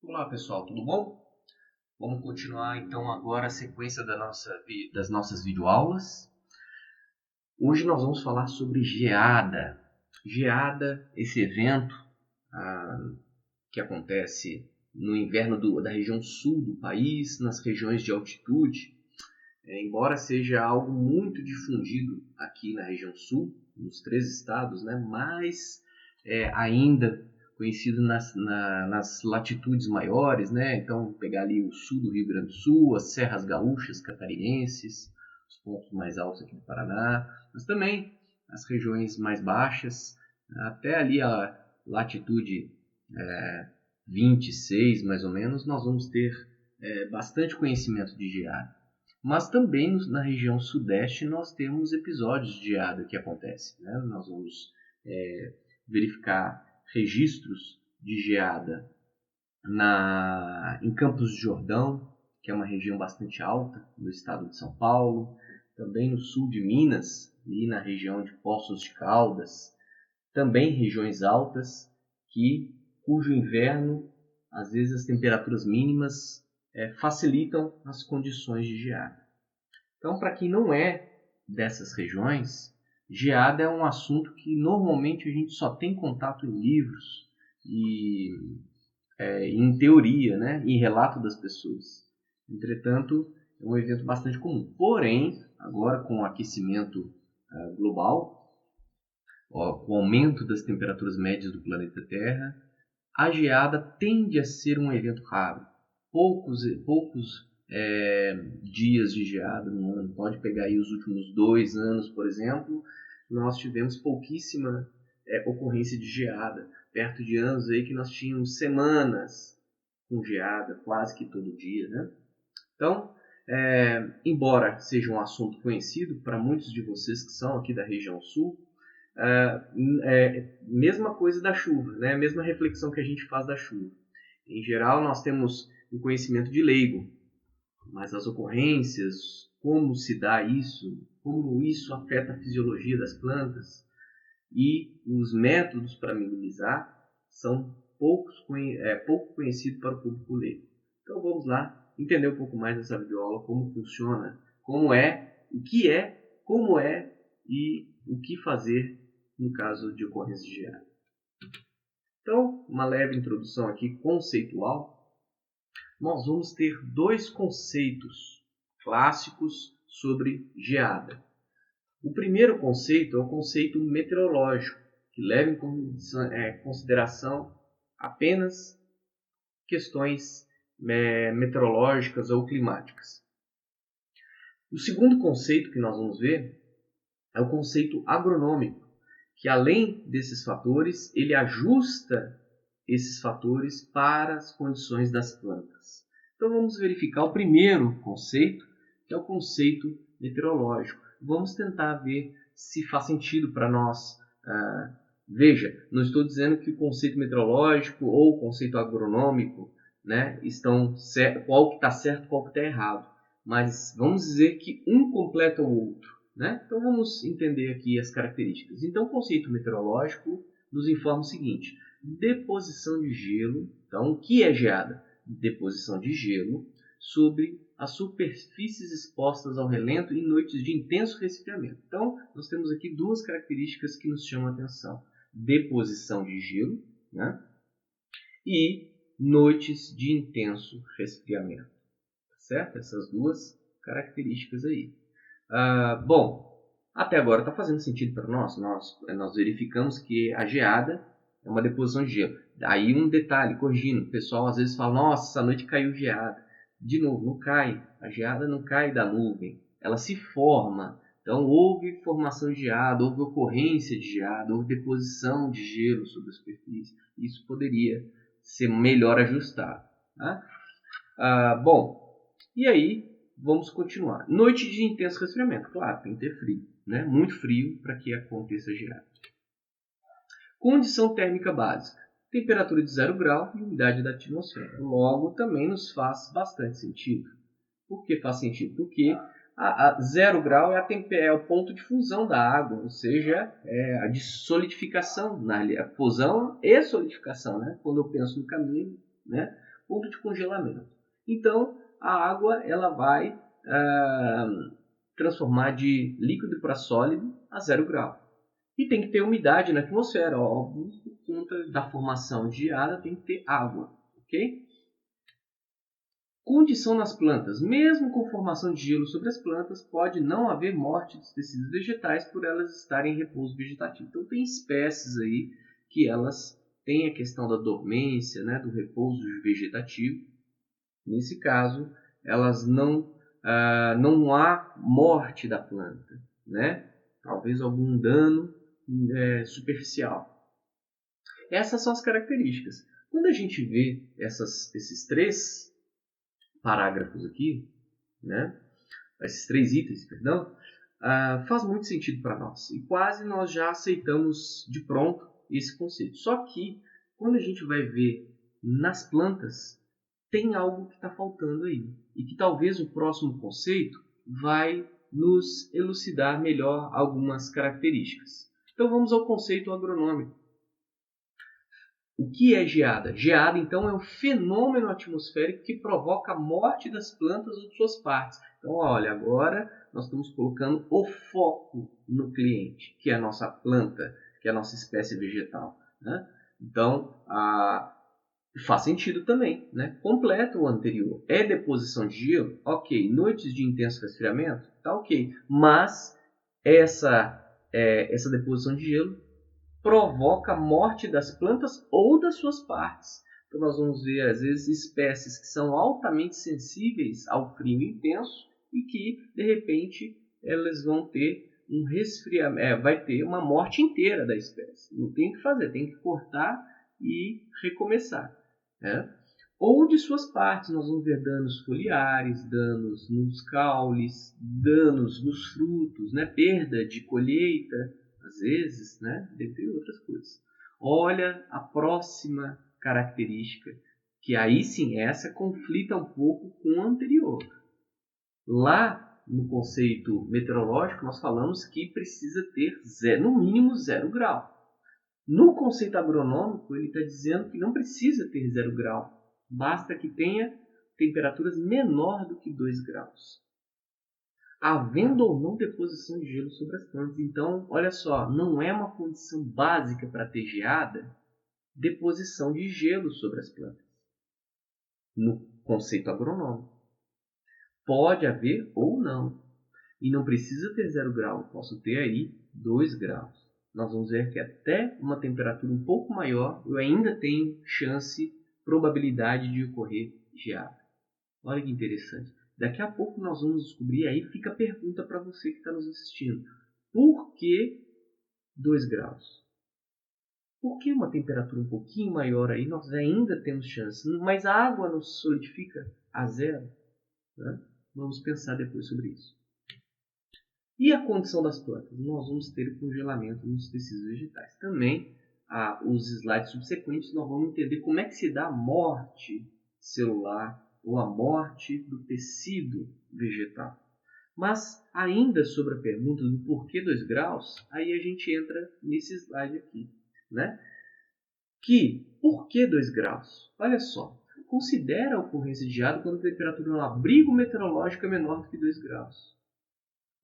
Olá pessoal, tudo bom? Vamos continuar então agora a sequência das nossas videoaulas. Hoje nós vamos falar sobre geada. Geada, esse evento que acontece no inverno da região sul do país, nas regiões de altitude. Embora seja algo muito difundido aqui na região sul, nos 3 estados, né? Mas ainda conhecido nas latitudes maiores, né? Então, pegar ali o sul do Rio Grande do Sul, as serras gaúchas catarinenses, os pontos mais altos aqui do Paraná, mas também as regiões mais baixas, até ali a latitude 26, mais ou menos, nós vamos ter bastante conhecimento de geada. Mas também na região sudeste nós temos episódios de geada que acontecem, né? Nós vamos verificar registros de geada em Campos do Jordão, que é uma região bastante alta no estado de São Paulo, também no sul de Minas, ali na região de Poços de Caldas, também regiões altas cujo inverno, às vezes as temperaturas mínimas facilitam as condições de geada. Então, para quem não é dessas regiões, geada é um assunto que normalmente a gente só tem contato em livros e em teoria, né, em relato das pessoas. Entretanto, é um evento bastante comum. Porém, agora com o aquecimento global, com o aumento das temperaturas médias do planeta Terra, a geada tende a ser um evento raro. Poucos dias de geada no ano. Pode pegar aí os últimos 2 anos, por exemplo, nós tivemos pouquíssima ocorrência de geada. Perto de anos aí que nós tínhamos semanas com geada, quase que todo dia, né? Então, embora seja um assunto conhecido para muitos de vocês que são aqui da região sul, mesma coisa da chuva, né? A mesma reflexão que a gente faz da chuva. Em geral, nós temos um conhecimento de leigo, mas as ocorrências, como se dá isso, como isso afeta a fisiologia das plantas e os métodos para minimizar são pouco conhecidos para o público leigo. Então vamos lá entender um pouco mais nessa videoaula como funciona, como o que é, como é e o que fazer no caso de ocorrência de geada. Então, uma leve introdução aqui conceitual. Nós vamos ter 2 conceitos clássicos sobre geada. O primeiro conceito é o conceito meteorológico, que leva em consideração apenas questões meteorológicas ou climáticas. O segundo conceito que nós vamos ver é o conceito agronômico, que além desses fatores, ele ajusta esses fatores para as condições das plantas. Então vamos verificar o primeiro conceito, que é o conceito meteorológico. Vamos tentar ver se faz sentido para nós. Veja, não estou dizendo que o conceito meteorológico ou o conceito agronômico, né, estão certo, qual que está certo, qual que está errado. Mas vamos dizer que um completa o outro, né? Então vamos entender aqui as características. Então o conceito meteorológico nos informa o seguinte: deposição de gelo. Então, o que é geada? Deposição de gelo sobre as superfícies expostas ao relento em noites de intenso resfriamento. Então, nós temos aqui 2 características que nos chamam a atenção: deposição de gelo, né? E noites de intenso resfriamento. Certo? Essas 2 características aí. Bom, até agora está fazendo sentido para nós. Nós verificamos que a geada é uma deposição de gelo. Aí um detalhe, corrigindo, o pessoal às vezes fala: nossa, essa noite caiu geada. De novo, não cai. A geada não cai da nuvem. Ela se forma. Então houve formação de geada, houve ocorrência de geada, houve deposição de gelo sobre a superfície. Isso poderia ser melhor ajustado. Tá? Bom, e aí vamos continuar. Noite de intenso resfriamento. Claro, tem que ter frio, né? Muito frio para que aconteça geada. Condição térmica básica: temperatura de 0 grau e umidade da atmosfera. Logo, também nos faz bastante sentido. Por que faz sentido? Porque a 0 grau é o ponto de fusão da água, ou seja, a de solidificação, a fusão e solidificação, né? Quando eu penso no caminho, né? ponto de congelamento. Então, a água ela vai transformar de líquido para sólido a 0 grau. E tem que ter umidade na atmosfera, óbvio, por conta da formação de geada tem que ter água, ok? Condição nas plantas. Mesmo com formação de gelo sobre as plantas, pode não haver morte dos tecidos vegetais por elas estarem em repouso vegetativo. Então tem espécies aí que elas têm a questão da dormência, né, do repouso vegetativo. Nesse caso, elas não há morte da planta, né? Talvez algum dano superficial. Essas são as características. Quando a gente vê esses 3 parágrafos aqui, né? Esses 3 itens, perdão, faz muito sentido para nós. E quase nós já aceitamos de pronto esse conceito. Só que, quando a gente vai ver nas plantas, tem algo que está faltando aí. E que talvez o próximo conceito vai nos elucidar melhor algumas características. Então vamos ao conceito agronômico. O que é geada? Geada, então, é um fenômeno atmosférico que provoca a morte das plantas ou de suas partes. Então, olha, agora nós estamos colocando o foco no cliente, que é a nossa planta, que é a nossa espécie vegetal, né? Então, faz sentido também, né? Completa o anterior. É deposição de gelo? Ok. Noites de intenso resfriamento? Tá ok. Mas essa deposição de gelo provoca a morte das plantas ou das suas partes. Então nós vamos ver, às vezes, espécies que são altamente sensíveis ao frio intenso e que, de repente, elas vão ter um resfriamento, vai ter uma morte inteira da espécie. Não tem o que fazer, tem que cortar e recomeçar, né? Ou de suas partes, nós vamos ver danos foliares, danos nos caules, danos nos frutos, né? Perda de colheita, às vezes, né? Dentre outras coisas. Olha a próxima característica, que aí sim, essa conflita um pouco com a anterior. Lá no conceito meteorológico, nós falamos que precisa ter no mínimo 0 grau. No conceito agronômico, ele está dizendo que não precisa ter 0 grau. Basta que tenha temperaturas menor do que 2 graus. Havendo ou não deposição de gelo sobre as plantas. Então, olha só, não é uma condição básica para ter geada deposição de gelo sobre as plantas. No conceito agronômico. Pode haver ou não. E não precisa ter 0 grau. Eu posso ter aí 2 graus. Nós vamos ver que até uma temperatura um pouco maior, eu ainda tenho probabilidade de ocorrer geada. Olha que interessante. Daqui a pouco nós vamos descobrir, aí fica a pergunta para você que está nos assistindo. Por que 2 graus? Por que uma temperatura um pouquinho maior aí nós ainda temos chance? Mas a água não se solidifica a 0? Né? Vamos pensar depois sobre isso. E a condição das plantas? Nós vamos ter o congelamento nos tecidos vegetais. Também, os slides subsequentes, nós vamos entender como é que se dá a morte celular ou a morte do tecido vegetal. Mas, ainda sobre a pergunta do porquê 2 graus, aí a gente entra nesse slide aqui, né? Por que 2 graus? Olha só, considera a ocorrência de geada quando a temperatura no abrigo meteorológico é menor do que 2 graus.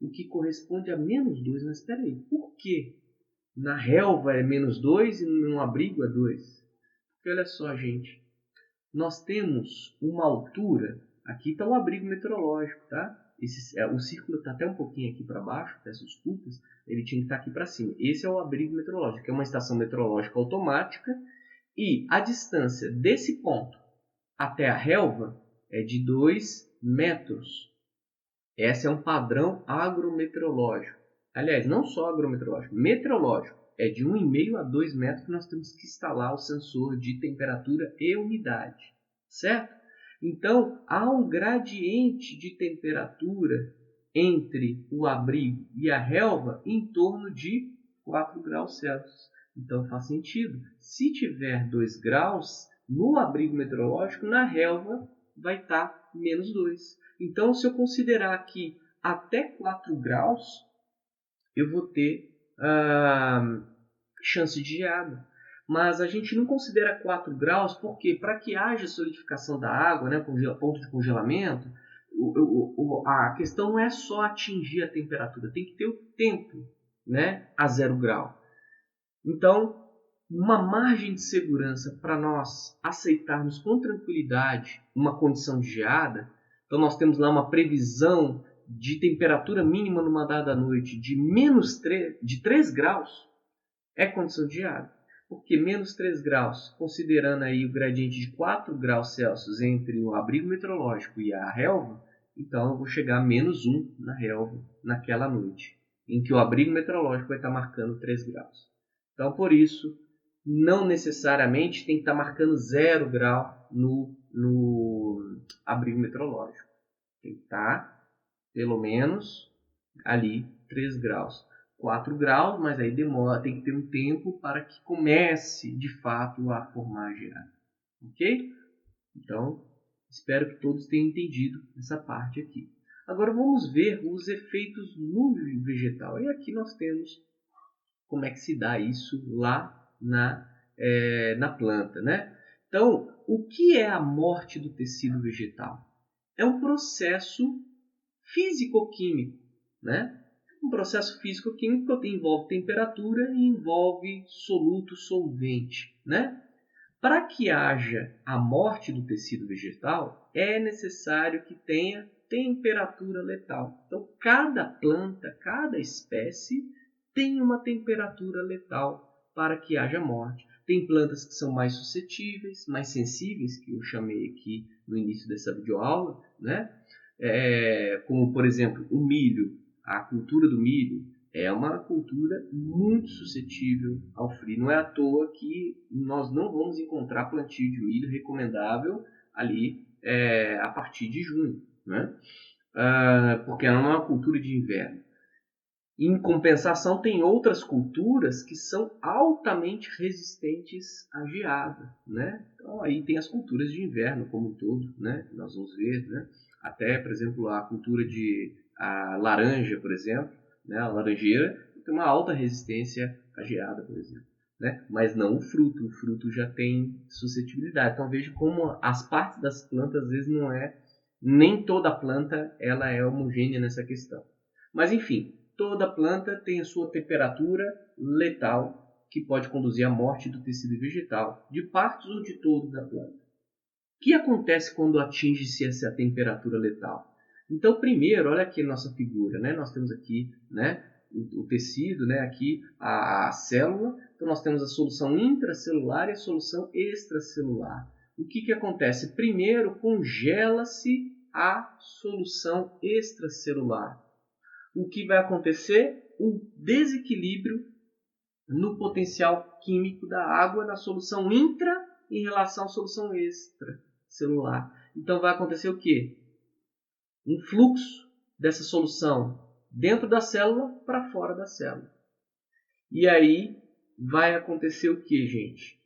O que corresponde a menos 2. Mas espera aí, por que na relva é menos 2 e no abrigo é 2? Porque olha só, gente, nós temos uma altura, aqui está o abrigo meteorológico, tá? O círculo está até um pouquinho aqui para baixo, peço desculpas, ele tinha que estar aqui para cima. Esse é o abrigo meteorológico, que é uma estação meteorológica automática, e a distância desse ponto até a relva é de 2 metros. Esse é um padrão agrometeorológico. Aliás, não só agrometeorológico, meteorológico. É de 1,5 a 2 metros que nós temos que instalar o sensor de temperatura e umidade. Certo? Então, há um gradiente de temperatura entre o abrigo e a relva em torno de 4 graus Celsius. Então, faz sentido. Se tiver 2 graus no abrigo meteorológico, na relva vai estar menos 2. Então, se eu considerar aqui até 4 graus, eu vou ter chance de geada. Mas a gente não considera 4 graus porque, para que haja solidificação da água, né, ponto de congelamento, a questão não é só atingir a temperatura, tem que ter o tempo, né, a 0 grau. Então, uma margem de segurança para nós aceitarmos com tranquilidade uma condição de geada, então nós temos lá uma previsão de temperatura mínima numa dada noite de 3 graus, é condição de geada. Porque menos 3 graus, considerando aí o gradiente de 4 graus Celsius entre o abrigo meteorológico e a relva, então eu vou chegar a menos 1 na relva naquela noite, em que o abrigo meteorológico vai estar marcando 3 graus. Então, por isso, não necessariamente tem que estar marcando 0 grau no abrigo meteorológico. Tem que estar, pelo menos, ali 3 graus. 4 graus, mas aí demora, tem que ter um tempo para que comece, de fato, a formar a geada. Ok? Então, espero que todos tenham entendido essa parte aqui. Agora vamos ver os efeitos no vegetal. E aqui nós temos como é que se dá isso lá na planta, né? Então, o que é a morte do tecido vegetal? É um processo físico-químico, né? Um processo físico-químico que envolve temperatura e envolve soluto solvente, né? Para que haja a morte do tecido vegetal, é necessário que tenha temperatura letal. Então, cada planta, cada espécie tem uma temperatura letal para que haja morte. Tem plantas que são mais suscetíveis, mais sensíveis, que eu chamei aqui no início dessa videoaula, né? Como, por exemplo, o milho. A cultura do milho é uma cultura muito suscetível ao frio. Não é à toa que nós não vamos encontrar plantio de milho recomendável ali a partir de junho, né? Porque ela não é uma cultura de inverno. Em compensação, tem outras culturas que são altamente resistentes à geada, né? Então, aí tem as culturas de inverno como um todo, né? Nós vamos ver, né? Até, por exemplo, a cultura de laranja, por exemplo, né? A laranjeira tem uma alta resistência à geada, por exemplo, né? Mas não o fruto. O fruto já tem suscetibilidade. Então, veja como as partes das plantas, às vezes, não é... Nem toda planta ela é homogênea nessa questão. Mas, enfim... Toda planta tem a sua temperatura letal, que pode conduzir à morte do tecido vegetal, de partes ou de todo da planta. O que acontece quando atinge-se essa temperatura letal? Então, primeiro, olha aqui a nossa figura, né? Nós temos aqui, né, o tecido, né, aqui a célula. Então, nós temos a solução intracelular e a solução extracelular. O que acontece? Primeiro, congela-se a solução extracelular. O que vai acontecer? Um desequilíbrio no potencial químico da água na solução intra em relação à solução extracelular. Então vai acontecer o quê? Um fluxo dessa solução dentro da célula para fora da célula. E aí vai acontecer o quê, gente?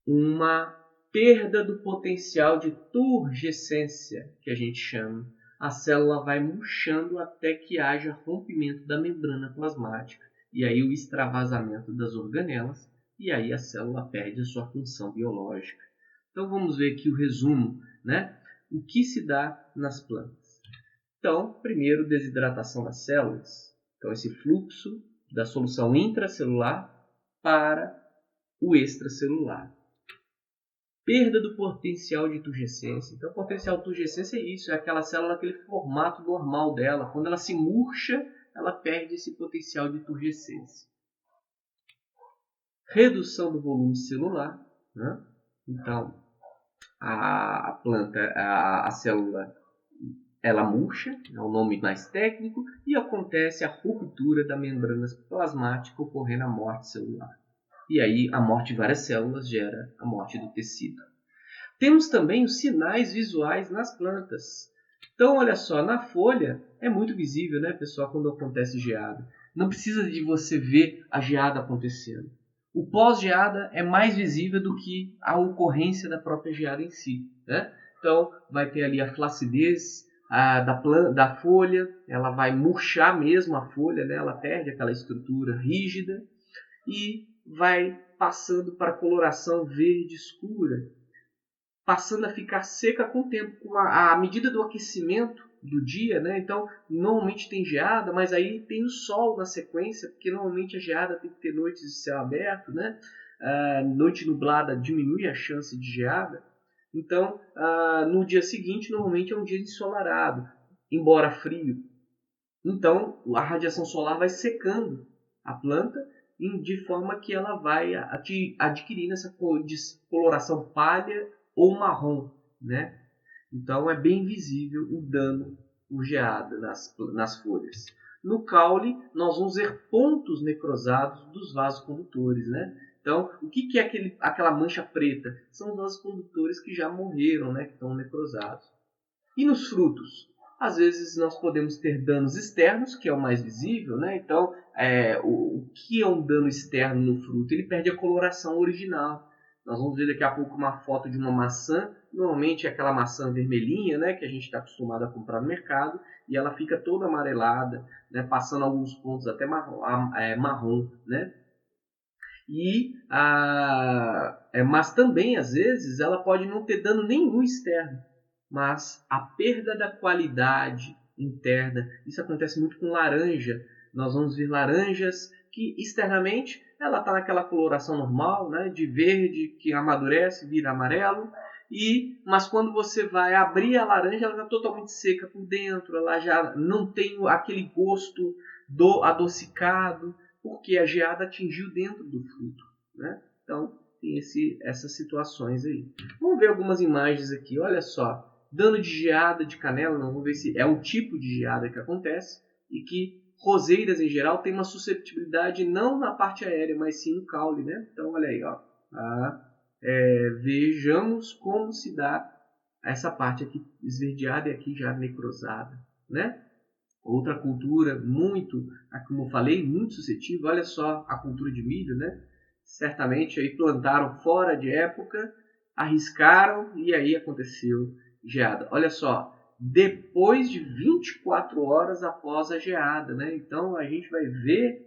Uma perda do potencial de turgescência, que a gente chama. A célula vai murchando até que haja rompimento da membrana plasmática e aí o extravasamento das organelas e aí a célula perde a sua função biológica. Então vamos ver aqui o resumo, né? O que se dá nas plantas. Então, primeiro, desidratação das células. Então esse fluxo da solução intracelular para o extracelular. Perda do potencial de turgescência. Então, o potencial de turgescência é isso, é aquela célula naquele formato normal dela. Quando ela se murcha, ela perde esse potencial de turgescência. Redução do volume celular, né? Então, a planta, a célula, ela murcha, é o nome mais técnico, e acontece a ruptura da membrana plasmática, ocorrendo a morte celular. E aí a morte de várias células gera a morte do tecido. Temos também os sinais visuais nas plantas. Então, olha só, na folha é muito visível, né, pessoal, quando acontece geada. Não precisa de você ver a geada acontecendo. O pós-geada é mais visível do que a ocorrência da própria geada em si, né? Então, vai ter ali a flacidez da folha, ela vai murchar mesmo a folha, né? Ela perde aquela estrutura rígida e vai passando para coloração verde escura, passando a ficar seca com o tempo, com a medida do aquecimento do dia, né? Então, normalmente tem geada, mas aí tem o sol na sequência, porque normalmente a geada tem que ter noites de céu aberto, né? Noite nublada diminui a chance de geada. Então, no dia seguinte, normalmente é um dia ensolarado, embora frio. Então, a radiação solar vai secando a planta de forma que ela vai adquirindo essa coloração palha ou marrom, né? Então, é bem visível o dano por geada nas folhas. No caule, nós vamos ver pontos necrosados dos vasos condutores, né? Então, o que é aquela mancha preta? São os vasos condutores que já morreram, né? Que estão necrosados. E nos frutos? Às vezes nós podemos ter danos externos, que é o mais visível, né? Então, o que é um dano externo no fruto? Ele perde a coloração original. Nós vamos ver daqui a pouco uma foto de uma maçã. Normalmente é aquela maçã vermelhinha, né? Que a gente está acostumado a comprar no mercado. E ela fica toda amarelada, né? Passando alguns pontos até marrom, né? Mas também, às vezes, ela pode não ter dano nenhum externo, mas a perda da qualidade interna. Isso acontece muito com laranja. Nós vamos ver laranjas que externamente ela está naquela coloração normal, né, de verde, que amadurece, vira amarelo. Mas quando você vai abrir a laranja, ela está totalmente seca por dentro, ela já não tem aquele gosto adocicado, porque a geada atingiu dentro do fruto, né? Então, tem essas situações aí. Vamos ver algumas imagens aqui. Olha só, dano de geada de canela. Vamos ver se é o tipo de geada que acontece. E que roseiras, em geral, tem uma suscetibilidade não na parte aérea, mas sim no caule, né? Então, olha aí, ó. Vejamos como se dá essa parte aqui esverdeada e aqui já necrosada, né? Outra cultura muito, como eu falei, muito suscetível. Olha só a cultura de milho, né? Certamente aí plantaram fora de época, arriscaram e aí aconteceu geada. Olha só, depois de 24 horas após a geada, né? Então a gente vai ver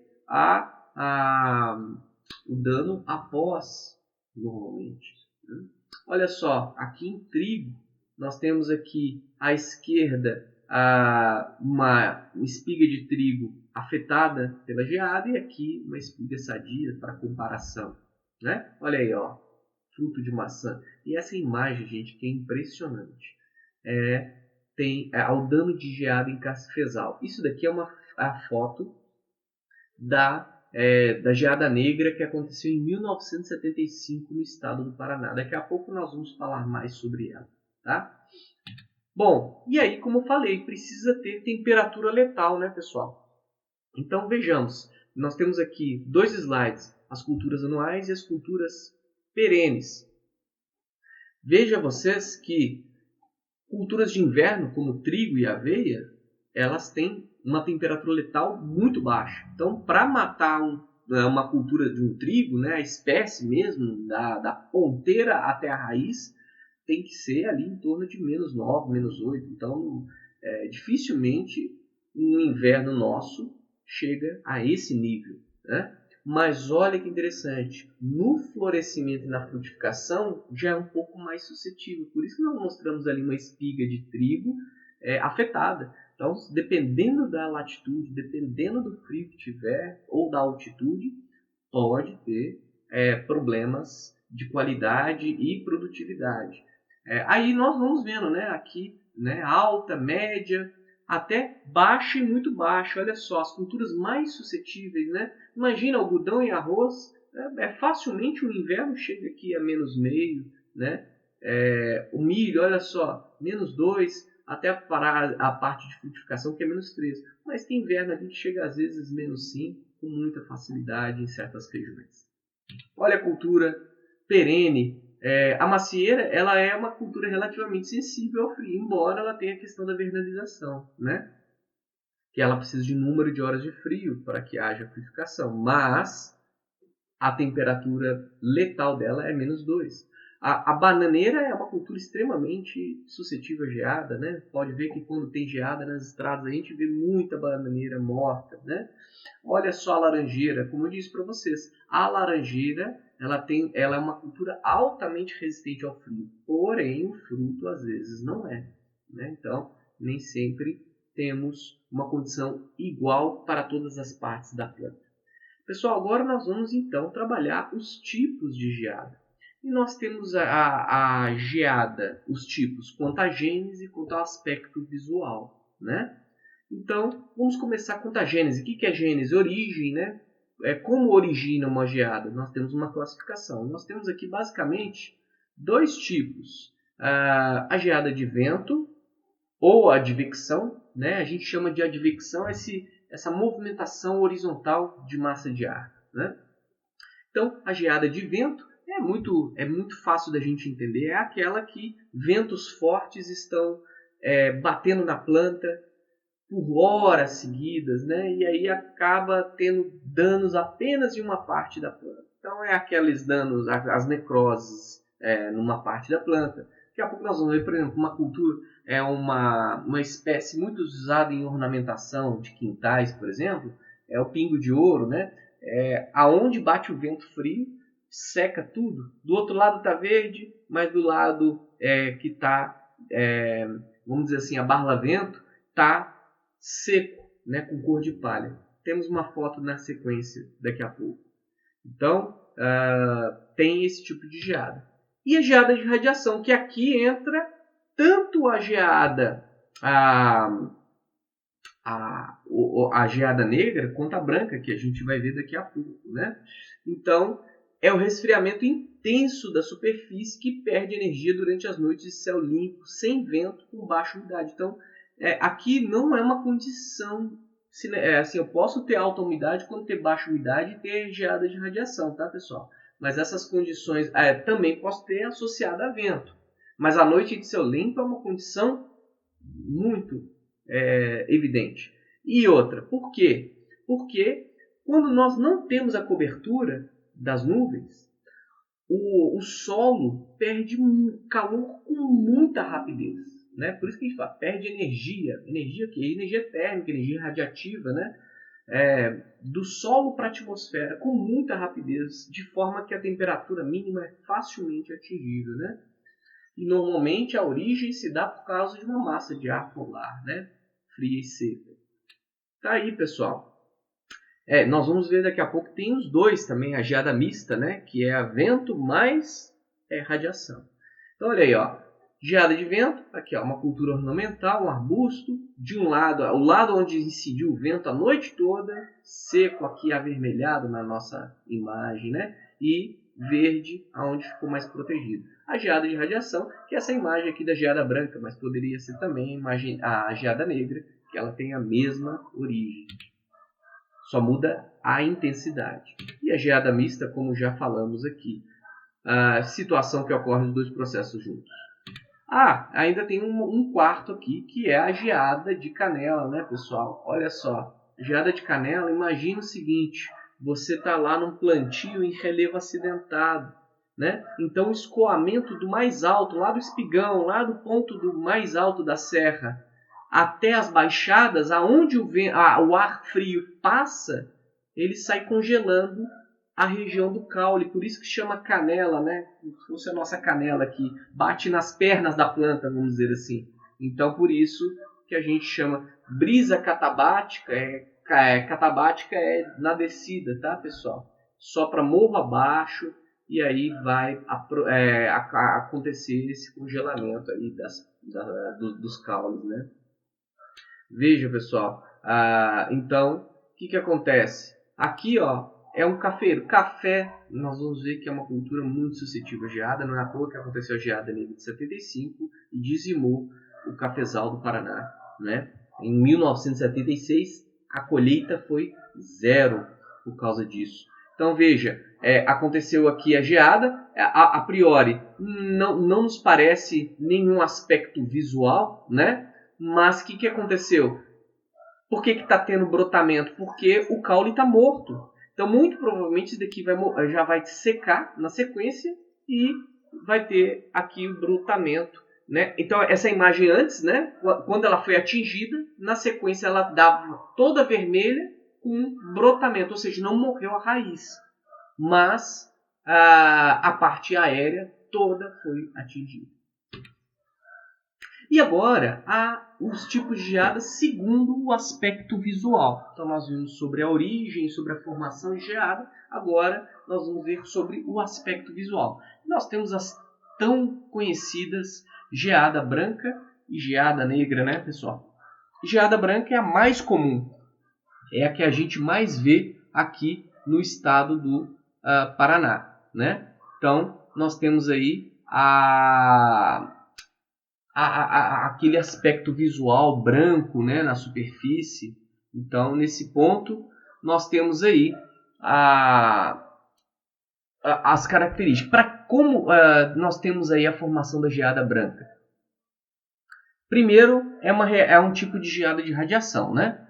o dano após, normalmente, né? Olha só, aqui em trigo, nós temos aqui à esquerda uma espiga de trigo afetada pela geada e aqui uma espiga sadia para comparação, né? Olha aí, ó, fruto de maçã. E essa imagem, gente, que é impressionante. Tem o dano de geada em cafezal. Isso daqui é a foto da geada negra que aconteceu em 1975 no estado do Paraná. Daqui a pouco nós vamos falar mais sobre ela, tá? Bom, e aí, como eu falei, precisa ter temperatura letal, né, pessoal? Então, vejamos. Nós temos aqui 2 slides, as culturas anuais e as culturas perenes. Veja vocês que culturas de inverno, como trigo e aveia, elas têm uma temperatura letal muito baixa. Então, para matar uma cultura de um trigo, né, a espécie mesmo, da ponteira até a raiz, tem que ser ali em torno de -9, -8. Então, dificilmente no inverno nosso chega a esse nível, né? Mas olha que interessante, no florescimento e na frutificação já é um pouco mais suscetível. Por isso que nós mostramos ali uma espiga de trigo afetada. Então, dependendo da latitude, dependendo do frio que tiver ou da altitude, pode ter problemas de qualidade e produtividade. Aí nós vamos vendo, né, aqui, né, alta, média, até baixa e muito baixa. Olha só, as culturas mais suscetíveis, né? Imagina algodão e arroz, facilmente o inverno chega aqui a -0,5, né? O milho, olha só, -2, até para a parte de frutificação que é -3. Mas tem inverno aqui que chega às vezes -5, com muita facilidade em certas regiões. Olha a cultura perene. A macieira ela é uma cultura relativamente sensível ao frio, embora ela tenha a questão da vernalização, né? Que ela precisa de um número de horas de frio para que haja frutificação, mas a temperatura letal dela é -2. A bananeira é uma cultura extremamente suscetível a geada, né? Pode ver que quando tem geada nas estradas a gente vê muita bananeira morta, né? Olha só a laranjeira, como eu disse para vocês, a laranjeira ela é uma cultura altamente resistente ao frio, porém o fruto às vezes não é, né? Então nem sempre temos uma condição igual para todas as partes da planta. Pessoal, agora nós vamos então trabalhar os tipos de geada. E nós temos a geada, os tipos quanto à gênese e quanto ao aspecto visual, né? Então, vamos começar quanto à gênese. O que é gênese? Origem, né? Como origina uma geada? Nós temos uma classificação. Nós temos aqui basicamente dois tipos. A geada de vento ou advecção, né? A gente chama de advecção essa movimentação horizontal de massa de ar, né? Então, a geada de vento é muito fácil da gente entender. É aquela que ventos fortes estão batendo na planta por horas seguidas, né? E aí acaba tendo danos apenas em uma parte da planta. Então, é aqueles danos, as necroses numa parte da planta. Daqui a pouco nós vamos ver, por exemplo, uma cultura, uma espécie muito usada em ornamentação de quintais, por exemplo, é o pingo de ouro, né? Aonde bate o vento frio, seca tudo. Do outro lado está verde, mas do lado que está, vamos dizer assim, a barlavento, está seco, né, com cor de palha. Temos uma foto na sequência daqui a pouco. Então, tem esse tipo de geada. E a geada de radiação, que aqui entra tanto a geada, a geada negra quanto a branca, que a gente vai ver daqui a pouco, né? Então, é o resfriamento intenso da superfície que perde energia durante as noites de céu limpo, sem vento, com baixa umidade. Então, aqui não é uma condição, assim, eu posso ter alta umidade quando ter baixa umidade e ter geada de radiação, tá, pessoal? Mas essas condições também posso ter associada a vento. Mas a noite de céu limpo é uma condição muito evidente. E outra, por quê? Porque quando nós não temos a cobertura das nuvens, o solo perde calor com muita rapidez, né? Por isso que a gente fala, perde energia. Energia o quê? Energia térmica, energia radiativa, né? Do solo para a atmosfera com muita rapidez, de forma que a temperatura mínima é facilmente atingível, né? E normalmente a origem se dá por causa de uma massa de ar polar, né? Fria e seca. Tá aí, pessoal. Nós vamos ver daqui a pouco que tem os dois também, a geada mista, né? Que é a vento mais radiação. Então olha aí, ó. Geada de vento, aqui ó, uma cultura ornamental, um arbusto, de um lado, o lado onde incidiu o vento a noite toda, seco aqui avermelhado na nossa imagem, né? E verde, aonde ficou mais protegido. A geada de radiação, que é essa imagem aqui da geada branca, mas poderia ser também a geada negra, que ela tem a mesma origem. Só muda a intensidade. E a geada mista, como já falamos aqui, a situação que ocorre os dois processos juntos. Ainda tem um quarto aqui, que é a geada de canela, né, pessoal? Olha só, geada de canela, imagina o seguinte, você está lá num plantio em relevo acidentado, né? Então o escoamento do mais alto, lá do espigão, lá do ponto do mais alto da serra, até as baixadas, aonde o ar frio passa, ele sai congelando a região do caule, por isso que chama canela, né? Como se fosse a nossa canela aqui, bate nas pernas da planta, vamos dizer assim. Então, por isso que a gente chama brisa catabática, catabática é na descida, tá, pessoal? Sopra morro abaixo e aí vai acontecer esse congelamento aí dos caules, né? Veja, pessoal, então, o que acontece? Aqui, ó, é um cafeiro. Café, nós vamos ver que é uma cultura muito suscetível à geada. Não é à toa que aconteceu a geada em 75 e dizimou o cafezal do Paraná, né? Em 1976, a colheita foi zero por causa disso. Então, veja, aconteceu aqui a geada. A priori, não nos parece nenhum aspecto visual, né? Mas o que aconteceu? Por que está tendo brotamento? Porque o caule está morto. Então, muito provavelmente, isso daqui já vai secar na sequência e vai ter aqui o brotamento, né? Então essa imagem antes, né? Quando ela foi atingida, na sequência ela dava toda vermelha com brotamento, ou seja, não morreu a raiz, mas a parte aérea toda foi atingida. E agora, os tipos de geada segundo o aspecto visual. Então nós vimos sobre a origem, sobre a formação de geada. Agora nós vamos ver sobre o aspecto visual. Nós temos as tão conhecidas geada branca e geada negra, né, pessoal? Geada branca é a mais comum. É a que a gente mais vê aqui no estado do Paraná, né? Então nós temos aí aquele aspecto visual branco, né, na superfície. Então, nesse ponto, nós temos aí as características. Para como nós temos aí a formação da geada branca? Primeiro, é um tipo de geada de radiação, né?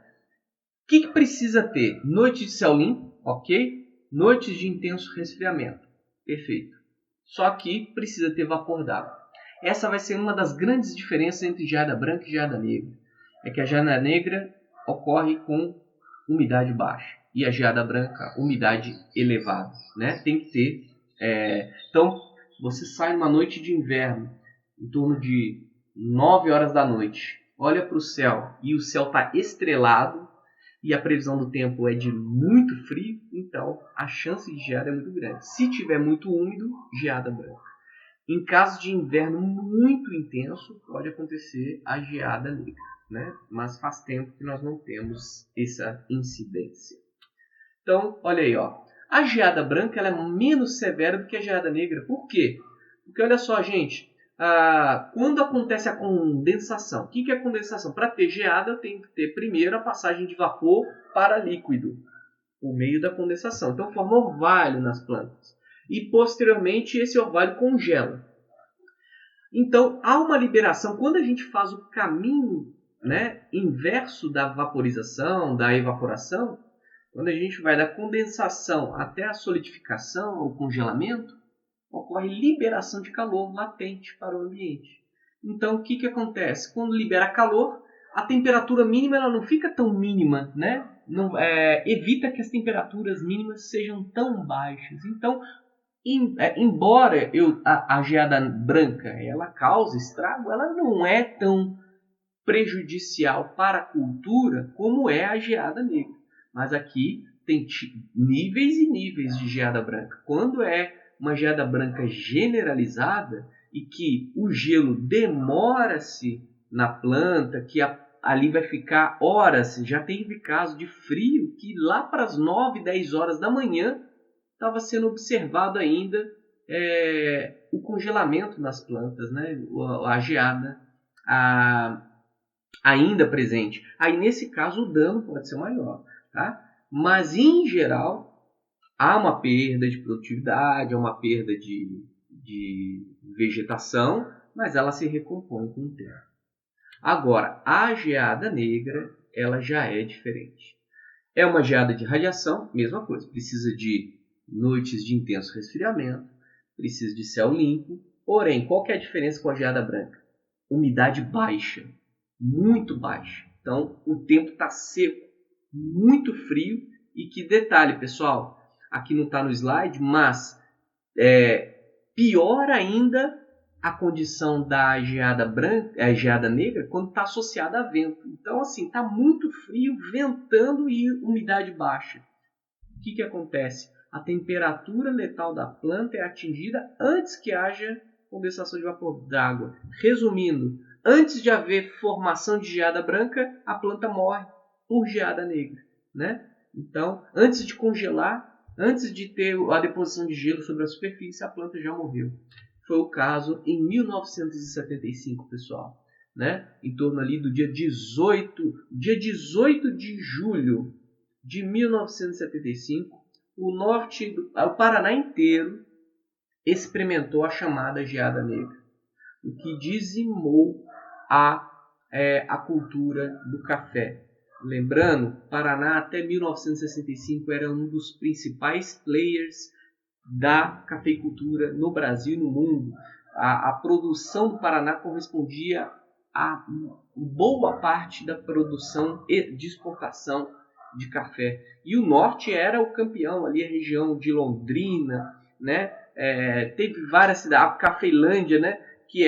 O que precisa ter? Noites de céu limpo, ok? Noites de intenso resfriamento, perfeito. Só que precisa ter vapor d'água. Essa vai ser uma das grandes diferenças entre geada branca e geada negra. É que a geada negra ocorre com umidade baixa e a geada branca, umidade elevada, né? Tem que ter. Então, você sai numa noite de inverno, em torno de 9 horas da noite, olha para o céu e o céu está estrelado e a previsão do tempo é de muito frio, então a chance de geada é muito grande. Se tiver muito úmido, geada branca. Em caso de inverno muito intenso, pode acontecer a geada negra, né? Mas faz tempo que nós não temos essa incidência. Então, olha aí, ó. A geada branca ela é menos severa do que a geada negra. Por quê? Porque olha só, gente, quando acontece a condensação, o que é condensação? Para ter geada, tem que ter primeiro a passagem de vapor para líquido, por meio da condensação. Então, forma orvalho nas plantas. E posteriormente esse orvalho congela. Então há uma liberação. Quando a gente faz o caminho, né, inverso da vaporização, da evaporação, quando a gente vai da condensação até a solidificação ou congelamento, ocorre liberação de calor latente para o ambiente. Então o que acontece? Quando libera calor, a temperatura mínima ela não fica tão mínima, né? Não, evita que as temperaturas mínimas sejam tão baixas. Então, embora a geada branca ela cause estrago, ela não é tão prejudicial para a cultura como é a geada negra. Mas aqui tem níveis e níveis de geada branca. Quando é uma geada branca generalizada e que o gelo demora-se na planta, que ali vai ficar horas, já teve caso de frio que lá para as 9, 10 horas da manhã estava sendo observado ainda o congelamento nas plantas, né? A geada ainda presente. Aí, nesse caso, o dano pode ser maior. Tá? Mas, em geral, há uma perda de produtividade, há uma perda de vegetação, mas ela se recompõe com o tempo. Agora, a geada negra ela já é diferente. É uma geada de radiação, mesma coisa, precisa de noites de intenso resfriamento, precisa de céu limpo. Porém, qual que é a diferença com a geada branca? Umidade baixa, muito baixa. Então, o tempo está seco, muito frio. E que detalhe, pessoal, aqui não está no slide, mas pior ainda a condição da geada branca, a geada negra, quando está associada a vento. Então, assim, está muito frio, ventando e umidade baixa. O que acontece? A temperatura letal da planta é atingida antes que haja condensação de vapor d'água. Resumindo, antes de haver formação de geada branca, a planta morre por geada negra, né? Então, antes de congelar, antes de ter a deposição de gelo sobre a superfície, a planta já morreu. Foi o caso em 1975, pessoal, né? Em torno ali do dia 18 de julho de 1975, o Paraná inteiro experimentou a chamada geada negra, o que dizimou a cultura do café. Lembrando, Paraná até 1965 era um dos principais players da cafeicultura no Brasil e no mundo. A produção do Paraná correspondia a boa parte da produção e de exportação de café. E o norte era o campeão, ali a região de Londrina, né? Teve várias cidades, a Cafeilândia, né? Que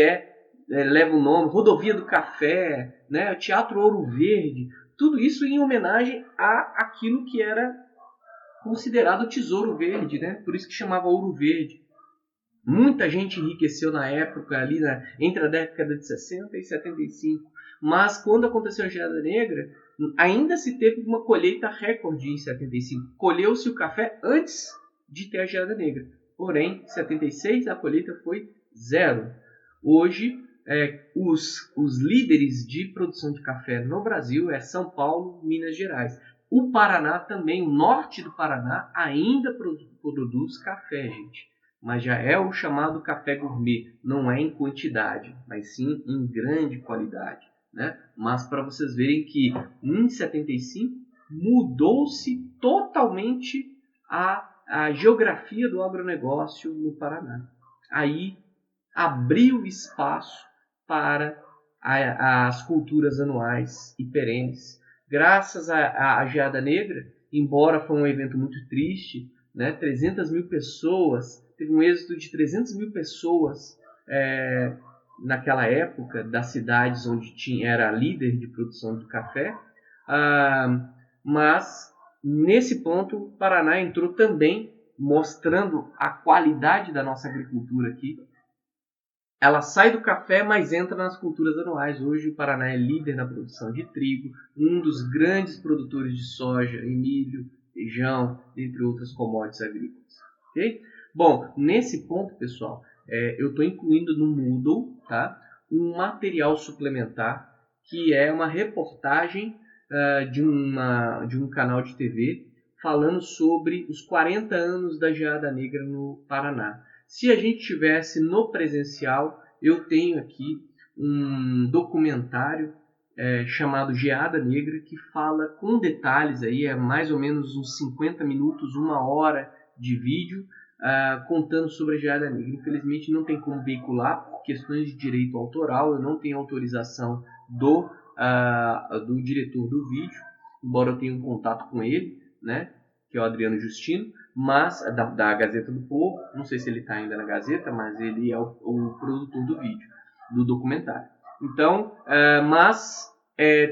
leva o nome, Rodovia do Café, né? O Teatro Ouro Verde, tudo isso em homenagem àquilo que era considerado Tesouro Verde, né? Por isso que chamava Ouro Verde. Muita gente enriqueceu na época, ali entre a década de 60 e 75. Mas quando aconteceu a Geada Negra, ainda se teve uma colheita recorde em 75. Colheu-se o café antes de ter a Geada Negra. Porém, em 76 a colheita foi zero. Hoje, os líderes de produção de café no Brasil é São Paulo, Minas Gerais. O Paraná também, o norte do Paraná, ainda produz café, gente. Mas já é o chamado café gourmet. Não é em quantidade, mas sim em grande qualidade, né? Mas para vocês verem que em 75 mudou-se totalmente a geografia do agronegócio no Paraná. Aí abriu espaço para as culturas anuais e perenes. Graças à Geada Negra, embora foi um evento muito triste, né? 300 mil pessoas, teve um êxito de 300 mil pessoas naquela época, das cidades onde era líder de produção de café, mas nesse ponto o Paraná entrou também, mostrando a qualidade da nossa agricultura aqui. Ela sai do café, mas entra nas culturas anuais. Hoje o Paraná é líder na produção de trigo, um dos grandes produtores de soja, milho, feijão, entre outras commodities agrícolas. Okay? Bom, nesse ponto, pessoal, eu estou incluindo no Moodle, tá, um material suplementar que é uma reportagem de um canal de TV falando sobre os 40 anos da Geada Negra no Paraná. Se a gente tivesse no presencial, eu tenho aqui um documentário chamado Geada Negra, que fala com detalhes, aí, mais ou menos uns 50 minutos, 1 hora de vídeo, contando sobre a Geada Negra. Infelizmente não tem como veicular por questões de direito autoral, eu não tenho autorização do diretor do vídeo, embora eu tenha um contato com ele, né, que é o Adriano Justino, mas da Gazeta do Povo. Não sei se ele está ainda na Gazeta, mas ele é o produtor do vídeo, do documentário. Então,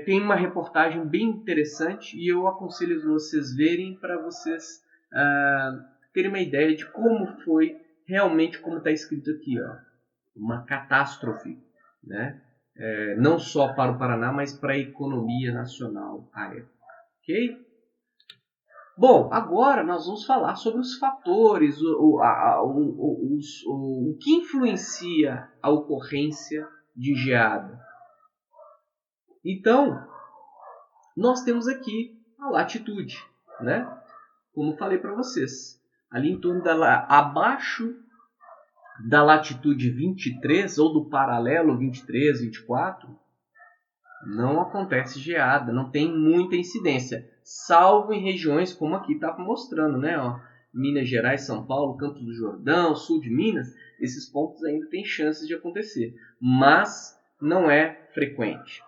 tem uma reportagem bem interessante e eu aconselho vocês verem para vocês terem uma ideia de como foi realmente, como está escrito aqui, ó, uma catástrofe, né? Não só para o Paraná, mas para a economia nacional à época. Ok? Bom, agora nós vamos falar sobre os fatores, o que influencia a ocorrência de geada. Então, nós temos aqui a latitude, né? Como falei para vocês, ali em torno abaixo da latitude 23 ou do paralelo 23, 24, não acontece geada, não tem muita incidência, salvo em regiões como aqui está mostrando, né? Ó, Minas Gerais, São Paulo, Campos do Jordão, sul de Minas, esses pontos ainda têm chances de acontecer, mas não é frequente.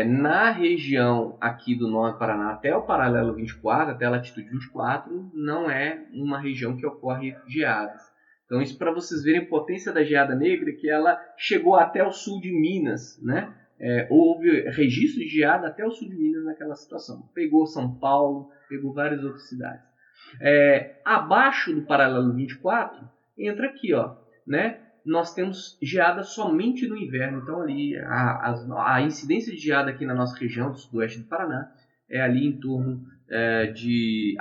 Na região aqui do norte do Paraná, até o paralelo 24, até a latitude 24, não é uma região que ocorre geadas. Então isso para vocês verem a potência da Geada Negra, que ela chegou até o sul de Minas, né? Houve registro de geada até o sul de Minas naquela situação. Pegou São Paulo, pegou várias outras cidades. Abaixo do paralelo 24, entra aqui, ó, né? Nós temos geada somente no inverno. Então ali a incidência de geada aqui na nossa região, do sudoeste do Paraná, é ali em torno de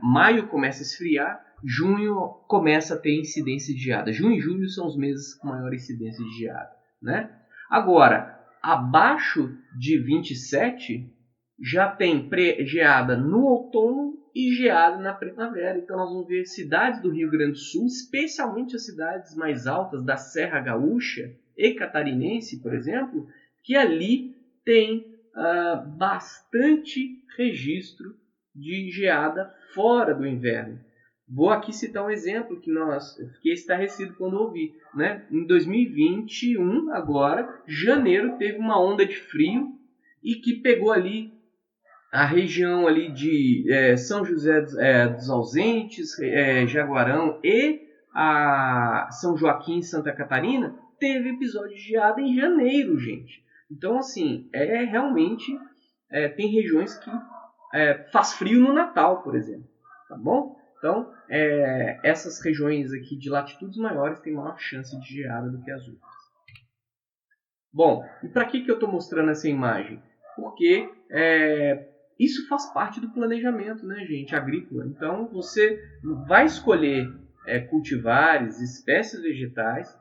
maio começa a esfriar, junho começa a ter incidência de geada. Junho e julho são os meses com maior incidência de geada, né? Agora, abaixo de 27, já tem geada no outono e geada na primavera. Então nós vamos ver cidades do Rio Grande do Sul, especialmente as cidades mais altas da Serra Gaúcha e Catarinense, por exemplo, que ali tem bastante registro de geada fora do inverno. Vou aqui citar um exemplo que eu fiquei estarrecido quando ouvi, né? Em 2021, agora, janeiro, teve uma onda de frio e que pegou ali a região ali de São José dos Ausentes, Jaguarão e a São Joaquim, Santa Catarina, teve episódio de geada em janeiro, gente. Então, assim, realmente tem regiões que faz frio no Natal, por exemplo, tá bom? Então, essas regiões aqui de latitudes maiores têm maior chance de geada do que as outras. Bom, e para que eu estou mostrando essa imagem? Porque isso faz parte do planejamento, né, gente, agrícola. Então, você vai escolher cultivares, espécies vegetais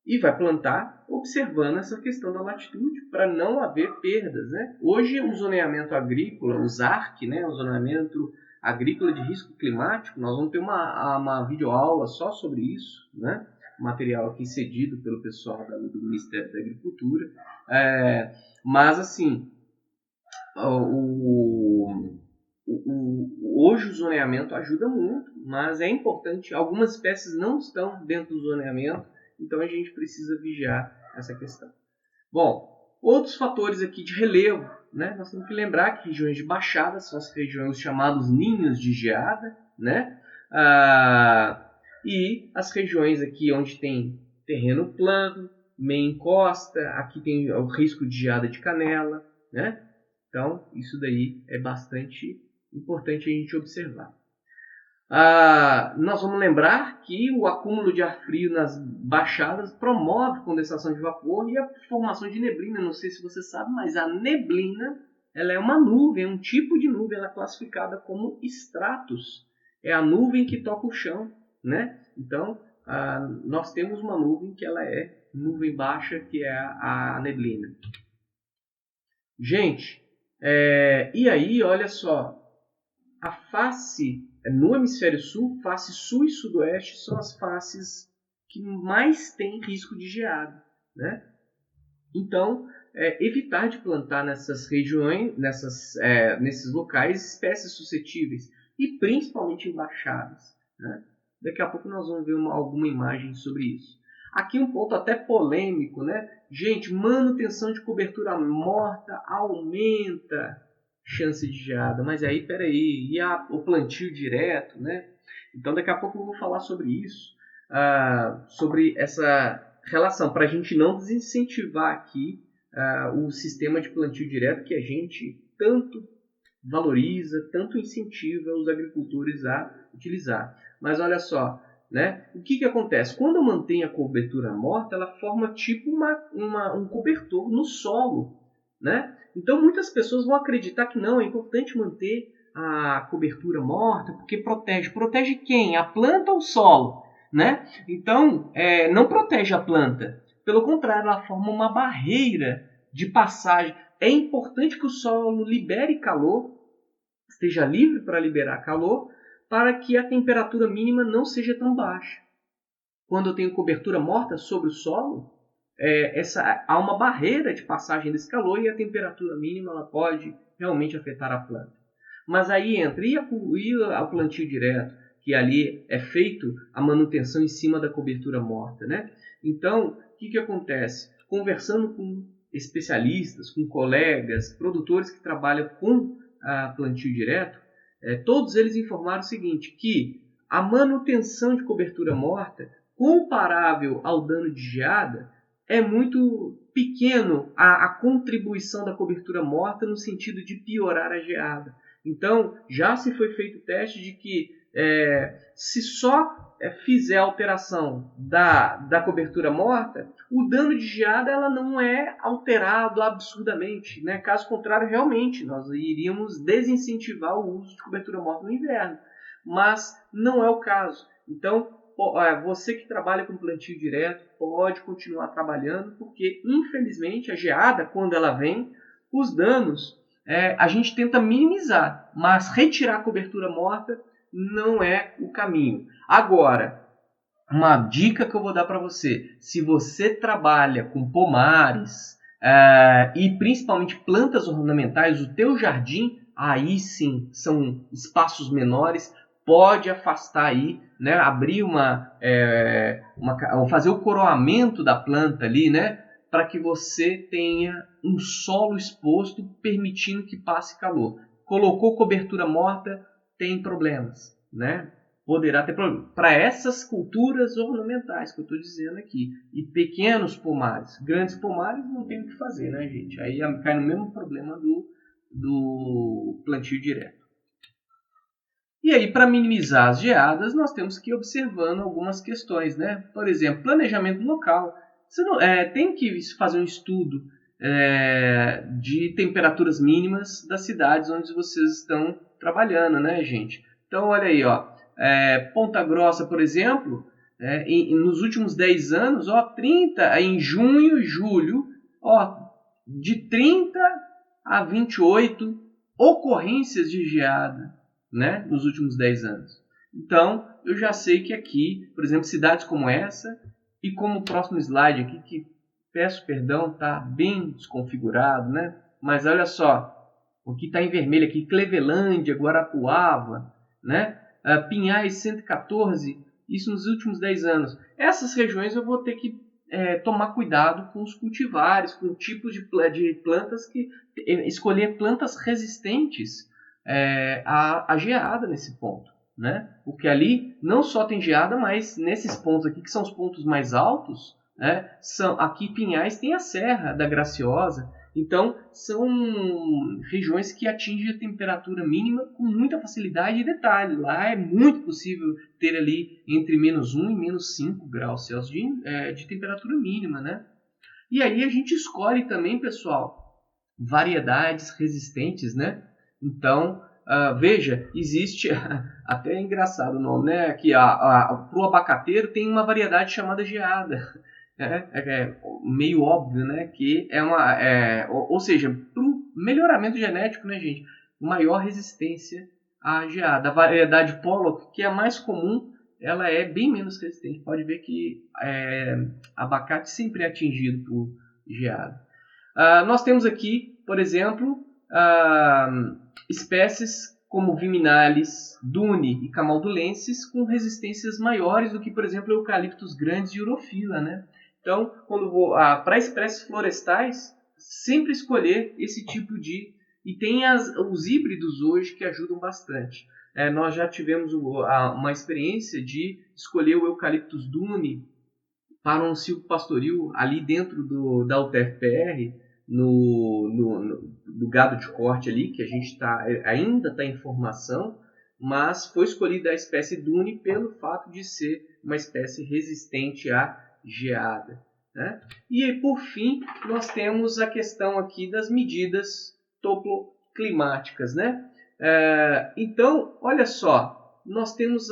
e vai plantar observando essa questão da latitude para não haver perdas, né? Hoje, o zoneamento agrícola, o ZARC, né, o zoneamento agrícola de risco climático, nós vamos ter uma videoaula só sobre isso, né? Material aqui cedido pelo pessoal do Ministério da Agricultura. Mas, assim, hoje o zoneamento ajuda muito, mas é importante, algumas espécies não estão dentro do zoneamento, então a gente precisa vigiar essa questão. Bom, outros fatores aqui de relevo, né? Nós temos que lembrar que regiões de baixada são as regiões chamadas ninhos de geada, né? E as regiões aqui onde tem terreno plano, meia encosta, aqui tem o risco de geada de canela, né? Então, isso daí é bastante importante a gente observar. Nós vamos lembrar que o acúmulo de ar frio nas baixadas promove condensação de vapor e a formação de neblina. Não sei se você sabe, mas a neblina ela é uma nuvem, um tipo de nuvem, ela é classificada como estratos. É a nuvem que toca o chão, né? Então, nós temos uma nuvem que ela é nuvem baixa, que é a neblina. Gente, e aí, olha só, a face no hemisfério sul, face sul e sudoeste são as faces que mais têm risco de geada, né? Então, evitar de plantar nessas regiões, nesses locais, espécies suscetíveis e principalmente em baixadas, né? Daqui a pouco nós vamos ver alguma imagem sobre isso. Aqui um ponto até polêmico, né? Gente, manutenção de cobertura morta aumenta chance de geada, mas aí, peraí, e o plantio direto, né? Então daqui a pouco eu vou falar sobre isso, sobre essa relação, para a gente não desincentivar aqui o sistema de plantio direto que a gente tanto valoriza, tanto incentiva os agricultores a utilizar. Mas olha só, né? O que acontece? Quando eu mantenho a cobertura morta, ela forma tipo um cobertor no solo, né? Então muitas pessoas vão acreditar que não, é importante manter a cobertura morta porque protege. Protege quem? A planta ou o solo, né? Então não protege a planta. Pelo contrário, ela forma uma barreira de passagem. É importante que o solo libere calor, esteja livre para liberar calor, para que a temperatura mínima não seja tão baixa. Quando eu tenho cobertura morta sobre o solo, há uma barreira de passagem desse calor e a temperatura mínima ela pode realmente afetar a planta. Mas aí entra e o plantio direto, que ali é feito a manutenção em cima da cobertura morta, né? Então, o que acontece? Conversando com especialistas, com colegas, produtores que trabalham com plantio direto, todos eles informaram o seguinte, que a manutenção de cobertura morta, comparável ao dano de geada, é muito pequeno a contribuição da cobertura morta no sentido de piorar a geada. Então, já se foi feito teste de que se só fizer a alteração da cobertura morta, o dano de geada ela não é alterado absurdamente, né? Caso contrário, realmente, nós iríamos desincentivar o uso de cobertura morta no inverno. Mas não é o caso. Então, você que trabalha com plantio direto pode continuar trabalhando, porque, infelizmente, a geada, quando ela vem, os danos a gente tenta minimizar, mas retirar a cobertura morta não é o caminho. Agora, uma dica que eu vou dar para você, se você trabalha com pomares e principalmente plantas ornamentais, o teu jardim, aí sim são espaços menores, pode afastar aí, né, abrir fazer o coroamento da planta ali, né, para que você tenha um solo exposto, permitindo que passe calor. Colocou cobertura morta, tem problemas, né? Poderá ter problema. Para essas culturas ornamentais que eu estou dizendo aqui. E pequenos pomares. Grandes pomares não tem o que fazer, né, gente? Aí cai no mesmo problema do plantio direto. E aí, para minimizar as geadas, nós temos que ir observando algumas questões, né? Por exemplo, planejamento local. Você não, tem que fazer um estudo de temperaturas mínimas das cidades onde vocês estão trabalhando, né, gente? Então, olha aí, ó. Ponta Grossa, por exemplo, nos últimos 10 anos, em junho e julho, de 30 a 28 ocorrências de geada, né, nos últimos 10 anos. Então, eu já sei que aqui, por exemplo, cidades como essa, e como o próximo slide aqui, que peço perdão, está bem desconfigurado, né? Mas olha só, o que está em vermelho aqui, Clevelândia, Guarapuava, né? Pinhais 114, isso nos últimos 10 anos. Essas regiões eu vou ter que tomar cuidado com os cultivares, com tipos de plantas, escolher plantas resistentes à geada nesse ponto, né? Porque ali não só tem geada, mas nesses pontos aqui, que são os pontos mais altos, aqui Pinhais tem a Serra da Graciosa. Então, são regiões que atingem a temperatura mínima com muita facilidade e detalhe. Lá é muito possível ter ali entre menos 1 e menos 5 graus Celsius de temperatura mínima, né? E aí a gente escolhe também, pessoal, variedades resistentes, né? Então, veja, existe, até é engraçado o nome, né? Aqui, para o abacateiro tem uma variedade chamada geada. Meio óbvio, né? Que ou seja, para o melhoramento genético, né, gente? Maior resistência à geada. A variedade Pollock, que é a mais comum, ela é bem menos resistente. Pode ver que abacate sempre é atingido por geada. Nós temos aqui, por exemplo, espécies como Viminalis, Dune e Camaldulensis com resistências maiores do que, por exemplo, eucaliptos grandes e Urophila, né? Então, para espécies florestais, sempre escolher esse tipo de... E tem os híbridos hoje que ajudam bastante. Nós já tivemos uma experiência de escolher o Eucaliptus Dune para um silvopastoril ali dentro da UTFPR, do gado de corte ali, que a gente ainda está em formação, mas foi escolhida a espécie Dune pelo fato de ser uma espécie resistente à geada, né? E por fim, nós temos a questão aqui das medidas topoclimáticas, né? Então, olha só, nós temos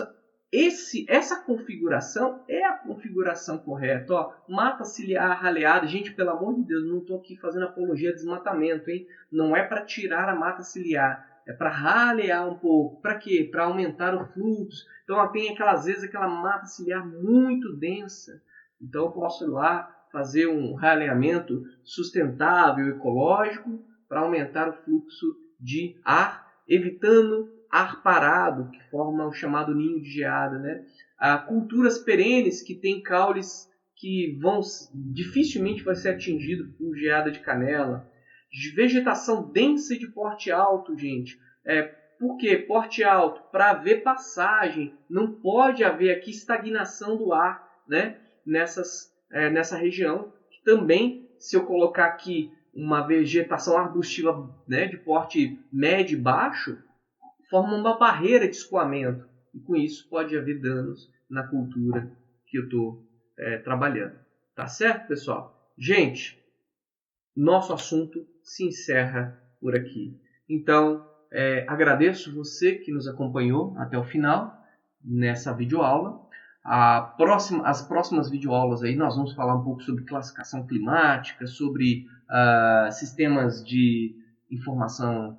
essa configuração é a configuração correta. Mata ciliar raleada. Gente, pelo amor de Deus, não estou aqui fazendo apologia a desmatamento, hein? Não é para tirar a mata ciliar, é para ralear um pouco. Para quê? Para aumentar o fluxo. Então, tem às vezes aquela mata ciliar muito densa. Então, eu posso ir lá fazer um raleamento sustentável, ecológico, para aumentar o fluxo de ar, evitando ar parado, que forma o chamado ninho de geada, né? Culturas perenes que têm caules que dificilmente vai ser atingido por geada de canela. Vegetação densa e de porte alto, gente. Por quê? Porte alto, para haver passagem. Não pode haver aqui estagnação do ar, né? Nessa região. Também, se eu colocar aqui uma vegetação arbustiva, né, de porte médio e baixo, forma uma barreira de escoamento. E com isso pode haver danos na cultura que eu estou trabalhando. Tá certo, pessoal? Gente, nosso assunto se encerra por aqui. Então, agradeço você que nos acompanhou até o final nessa videoaula. As próximas videoaulas aí nós vamos falar um pouco sobre classificação climática, sobre sistemas de informação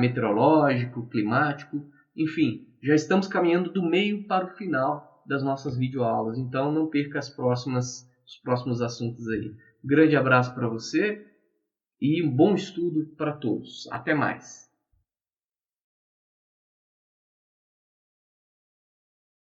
meteorológico, climático, enfim, já estamos caminhando do meio para o final das nossas videoaulas, então não perca os próximos assuntos aí. Grande abraço para você e um bom estudo para todos. Até mais!